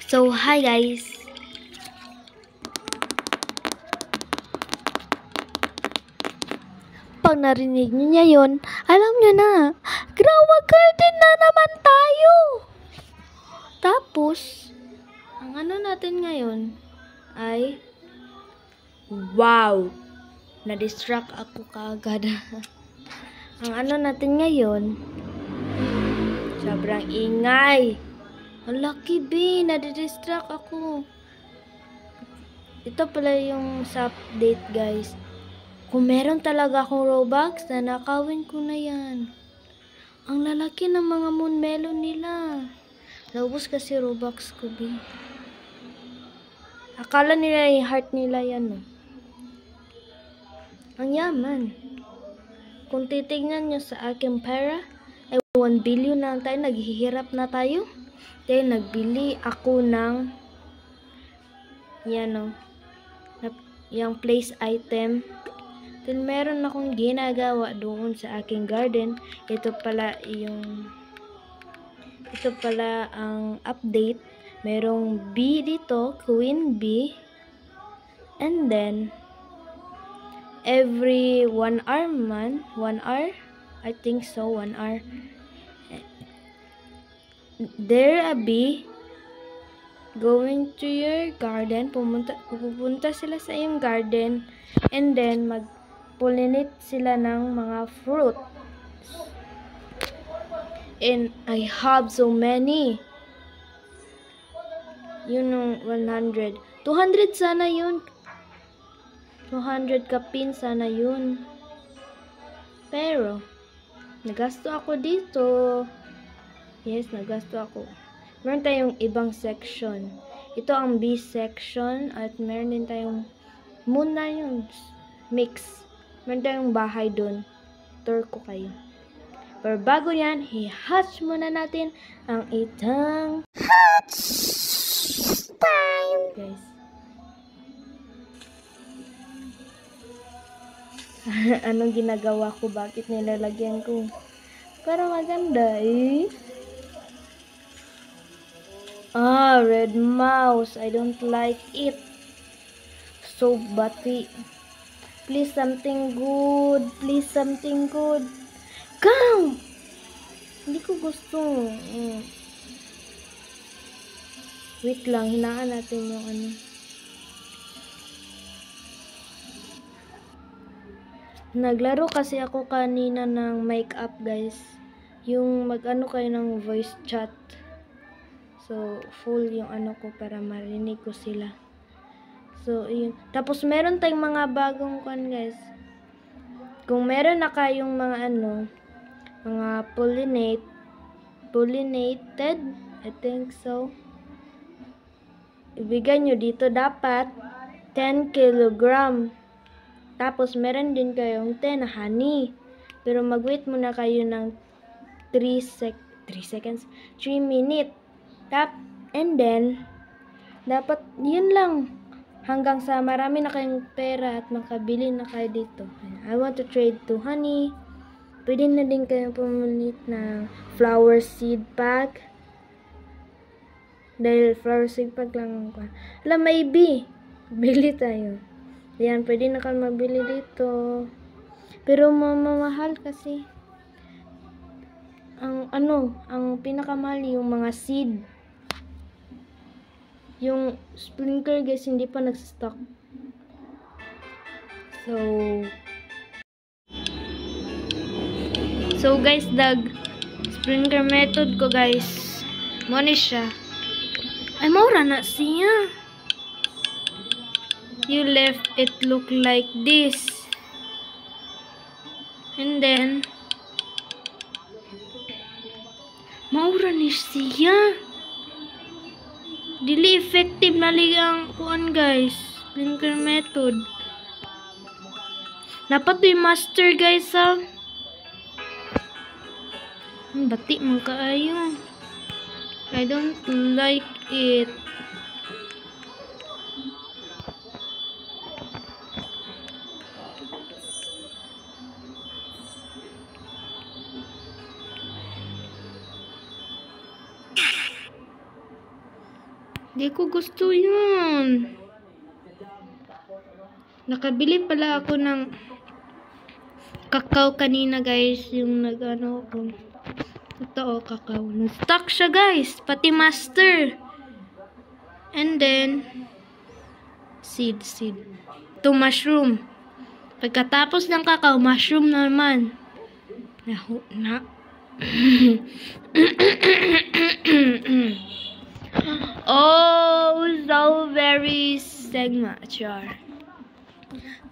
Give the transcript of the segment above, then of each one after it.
So, hi guys! Pag narinig niyo yun, alam niyo na, Grower Garden na naman tayo! Tapos, ang ano natin ngayon ay, wow! Na-distract ako kaagad. Ang ano natin ngayon, sobrang ingay. Ang lucky B, na-distract ako. Ito pala yung sa update guys. Kung meron talaga akong Robux, nanakawin ko na yan. Ang lalaki ng mga moon melon nila. Naubos kasi Robux ko, B. Akala nila yung heart nila yan, no? Ang yaman. Kung titignan nyo sa aking pera, ay 1 billion na tayo, naghihirap na tayo. Dahil nagbili ako ng yan, no? Yung place item. Then meron akong ginagawa doon sa aking garden. Ito pala ang update. Merong bee dito, queen bee. And then every 1 hour I think so, 1 hour, there a bee going to your garden. Pupunta sila sa iyong garden and then mag-pollinate sila ng mga fruit. And I have so many. Yun yung 100. 200 sana yun. 200 kapin sana yun. Pero, nagasto ako dito. Yes, nagasto ako. Meron tayong ibang section. Ito ang B section. At meron din tayong moon na yun. Mix. Meron tayong bahay dun. Tour ko kayo. Pero bago yan, i-hatch muna natin ang itang hatch time. Guys. Anong ginagawa ko? Bakit nilalagyan ko? Pero maganda eh. Red mouse. I don't like it. So bati. Please something good. Please something good. Come! Hindi ko gusto. Wait lang. Hinaan natin yung ano. Naglaro kasi ako kanina ng make-up guys. Yung mag-ano kayo ng voice chat. So, full yung ano ko para marinig ko sila. So, yun. Tapos, meron tayong mga bagong kan guys. Kung meron na kayong mga ano, mga pollinated, I think so. Ibigay nyo dito dapat 10 kilogram. Tapos, meron din kayong 10 honey. Pero, mag-wait muna kayo ng 3 minutes. And then, dapat, yun lang. Hanggang sa marami na kayong pera at makabili na kayo dito. I want to trade to honey. Pwede na din kayong pumunit ng flower seed pack. Dahil flower seed pack lang ako. Alam, maybe. Bili tayo. Yan, pwede na kayo mabili dito. Pero mamamahal kasi. Ang pinakamahal yung mga seed. Yung sprinkler guys, hindi pa nagstock. So guys, sprinkler method ko guys. Muna siya. Ay, maura na siya. You left it look like this. And then, maura ni siya. Dili effective na ligang kuan guys. Sprinkler method. Dapat yung master guys ha. Bati man kaayo. I don't like it. Di ko gusto yun. Nakabili pala ako ng kakao kanina, guys. Yung nag-ano ako. Ito, kakao. Nag-stock siya, guys. Pati master. And then, seed. Ito, mushroom. Pagkatapos ng kakao, mushroom naman. Oh, so very signature.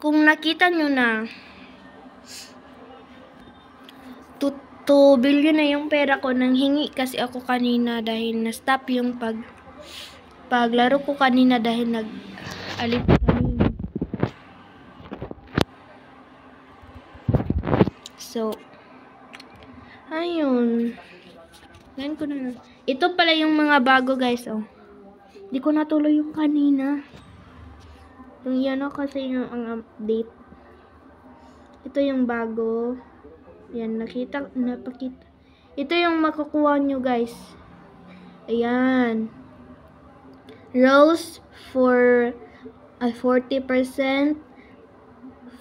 Kung nakita nyo na, 2 billion na yung pera ko. Nang hingi kasi ako kanina dahil na-stop yung paglaro ko kanina dahil nag-alit kanina. So, ayun. Ganyan ko na. Ito pala yung mga bago, guys. Oh. Di ko natuloy yung kanina. Yung yan kasi yung ang update. Ito yung bago. Yan, napakita. Ito yung makukuha nyo, guys. Ayan. Rose for 40%.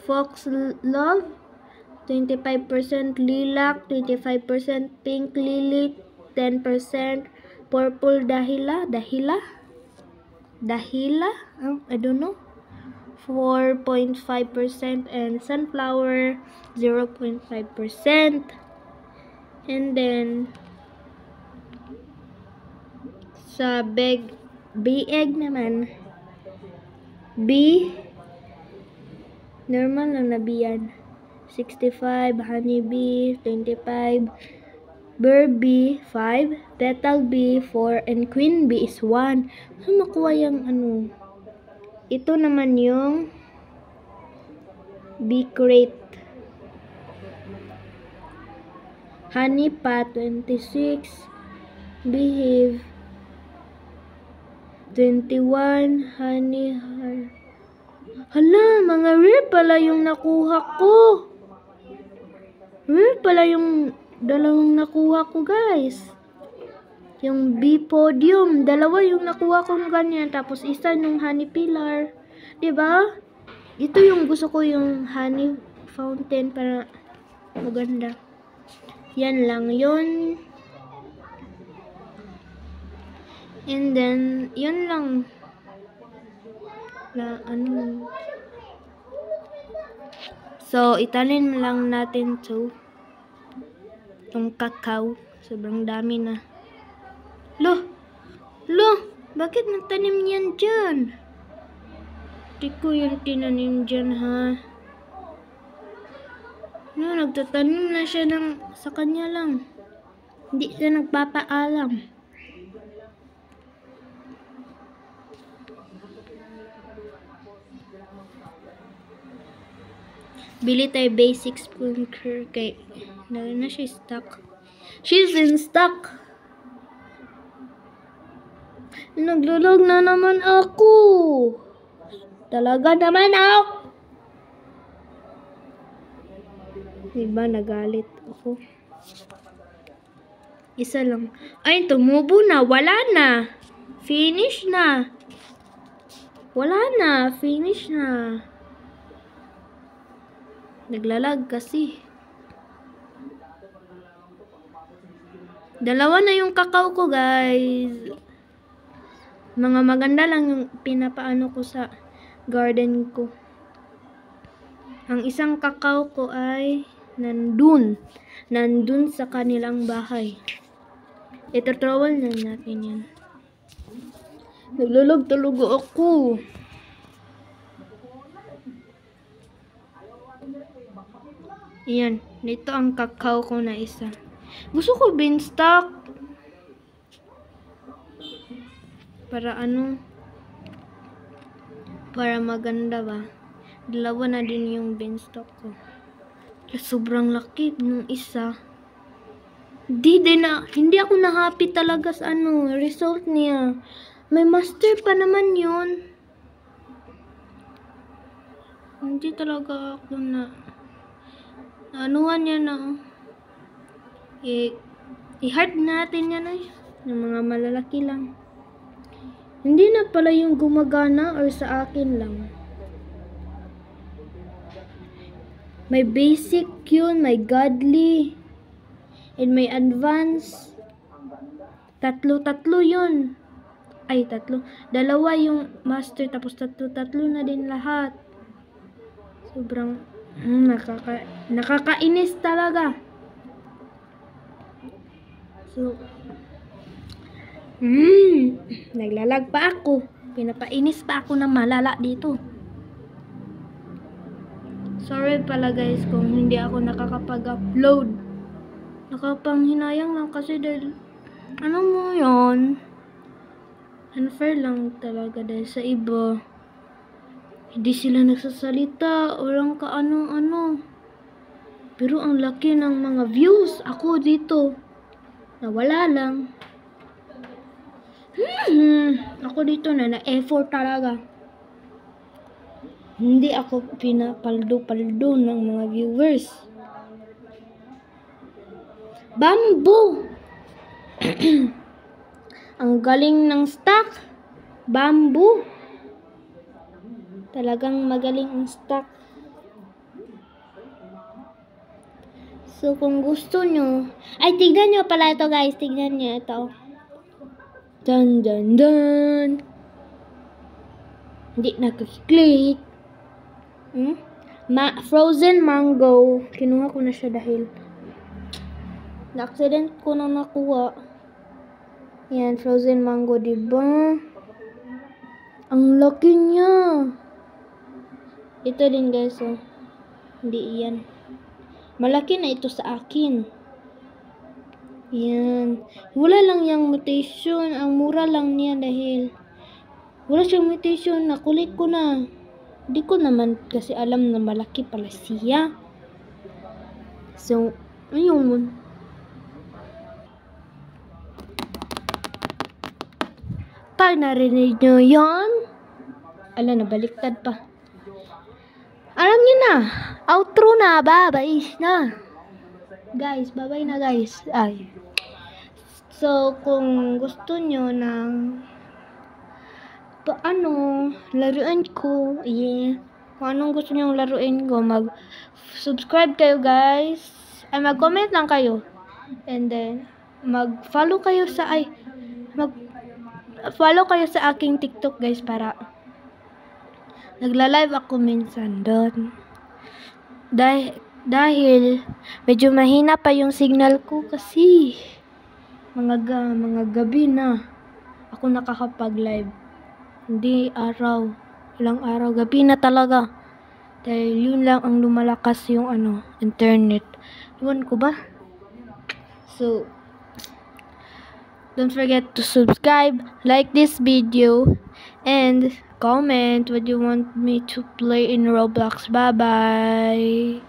Fox Love 25%. Lilac 25%. Pink Lily 10%. Purple Dahila, I don't know, 4.5%, and Sunflower 0.5%. And then sa big egg naman, B normal lang na B yan, 65, Honeybee 25, Burr bee 5, Petal bee 4, and Queen bee is 1. So makuha yung ano. Ito naman yung bee crate. Honey pot 26, Behave 21, Honey hala, mga rare pala yung nakuha ko. Rare pala yung dalawang nakuha ko, guys. Yung bee podium, dalawa yung nakuha kong ganyan, tapos isa yung honey pillar. Diba? Ito yung gusto ko, yung honey fountain, para maganda. Yan lang yun. And then, yun lang. Ano. So, italin lang natin to. Itong kakao. Sobrang dami na. Lo, bakit nagtanim yan dyan? Di ko yung tinanim dyan, ha? No, nagtatanim na siya sa kanya lang. Hindi siya nagpapaalam. Bili tayo basic sprinkler kay na siya stock. She's in stock. Naglulog na naman ako. Talaga naman ako. Diba nagalit ako? Isa lang. Ay, tumubo na. Wala na. Finish na. Wala na. Finish na. Naglalag kasi. Dalawa na yung kakao ko, guys. Mga maganda lang yung pinapaano ko sa garden ko. Ang isang kakao ko ay nandun sa kanilang bahay. Ito, trowel na natin yan. Naglulog talaga ako. Yan. Dito ang kakao ko na isa. Gusto ko beanstalk. Para ano? Para maganda ba? Dalawa na din yung beanstalk ko. Sobrang laki ng isa. Hindi ako na-happy talaga sa result niya. May master pa naman yun. Hindi talaga ako anuhan niya na. I-heart natin yan ay. Yung mga malalaki lang. Hindi na pala yung gumagana or sa akin lang. May basic yun, may godly, and may advanced. Tatlo yun. Ay, tatlo. Dalawa yung master, tapos tatlo na din lahat. Sobrang nakakainis talaga. So, naglalag pa ako. Pinapainis pa ako ng malala dito. Sorry pala guys kung hindi ako nakakapag-upload. Nakapanghinayang lang kasi dahil, ano mo yun? Unfair lang talaga dahil sa iba. Hindi sila nagsasalita, walang kaano-ano. Pero ang laki ng mga views. Ako dito, nawala lang. Ako dito na-effort talaga. Hindi ako pinapaldo-paldo ng mga viewers. Bamboo! Ang galing ng stock. Bamboo. Talagang magaling ang stock. So, kung gusto nyo, ay, tignan nyo pala ito guys. Tignan nyo ito. Dun, dun, dun. Hindi nakiklik. Frozen mango. Kinuha ko na siya dahil na-accident ko na nakuha. Yan, frozen mango, diba? Ang laki niya. Ito din guys, oh. Hindi yan. Malaki na ito sa akin. Yan. Wala lang yung mutation. Ang mura lang niya dahil wala siyang mutation. Nakulit ko na. Hindi ko naman kasi alam na malaki pala siya. So, ayun. Pag narinig nyo yun, ala, nabaliktad pa. Alam nyo na, outro na, bye-bye na. Guys, bye-bye na guys. Ay. So, kung gusto nyo ng laruin ko, kung anong gusto nyo laruin ko, mag-subscribe kayo guys. Ay, mag-comment lang kayo. And then, mag-follow kayo sa, follow kayo sa aking TikTok guys para nagla-live ako minsan doon. Dahil medyo mahina pa yung signal ko kasi mga gabi na ako nakakapag-live. Hindi araw. Ilang araw. Gabi na talaga. Dahil yun lang ang lumalakas yung internet. Iwan ko ba? So, don't forget to subscribe, like this video, and comment what you want me to play in Roblox. Bye-bye.